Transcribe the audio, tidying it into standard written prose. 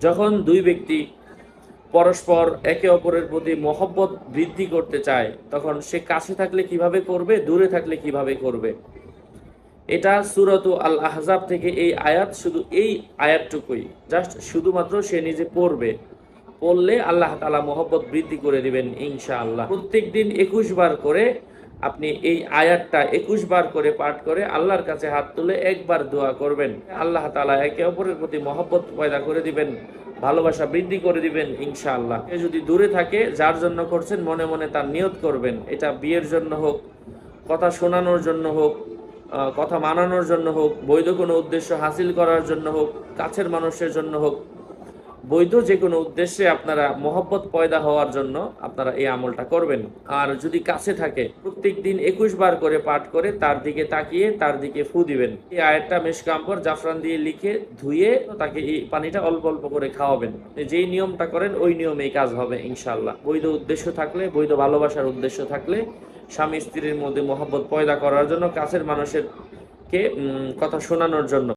যখন দুই ব্যক্তি পরস্পর একে অপরের প্রতি মহব্বত বৃদ্ধি করতে চায়, তখন সে কাছে থাকলে কিভাবে করবে, দূরে থাকলে কিভাবে করবে। এটা সূরাতু আল আহজাব থেকে এই আয়াত, শুধু এই আয়াতটুকুই জাস্ট শুধুমাত্র সে নিজে পড়বে, পড়লে আল্লাহ তাআলা মহব্বত বৃদ্ধি করে দিবেন ইনশাআল্লাহ। প্রত্যেক দিন 21 বার করে আপনি এই আয়াতটা 21 বার করে পাঠ করে আল্লাহর কাছে হাত তুলে একবার দোয়া করবেন, আল্লাহ তাআলা একে অপরের প্রতি মহব্বত পয়দা করে দিবেন, ভালোবাসা বৃদ্ধি করে দিবেন ইনশাআল্লাহ। এ যদি দূরে থাকে, যার জন্য করছেন মনে মনে তার নিয়ত করবেন, এটা বিয়ের জন্য হোক, কথা শোনানোর জন্য হোক, কথা মানানোর জন্য হোক, বৈধ কোনো উদ্দেশ্য হাসিল করার জন্য হোক, কাছের মানুষের জন্য হোক, বৈধ যে কোনো উদ্দেশ্যে আপনারা মহব্বত পয়দা হওয়ার জন্য আপনারা এই আমলটা করবেন। আর যদি কাছে থাকে, প্রত্যেক দিন 21 বার করে পাঠ করে তার দিকে তাকিয়ে তার দিকে ফু দিবেন। এই আয়াতটা মেশকাম্পর জাফরান দিয়ে লিখে ধুয়ে তাকে এই পানিটা অল্প অল্প করে খাওয়াবেন। যেই নিয়মটা করেন ওই নিয়মেই কাজ হবে ইনশাআল্লাহ। বৈধ উদ্দেশ্য থাকলে, বৈধ ভালোবাসার উদ্দেশ্য থাকলে, স্বামী স্ত্রীর মধ্যে মহব্বত পয়দা করার জন্য, কাছের মানুষের কে কথা শোনানোর জন্য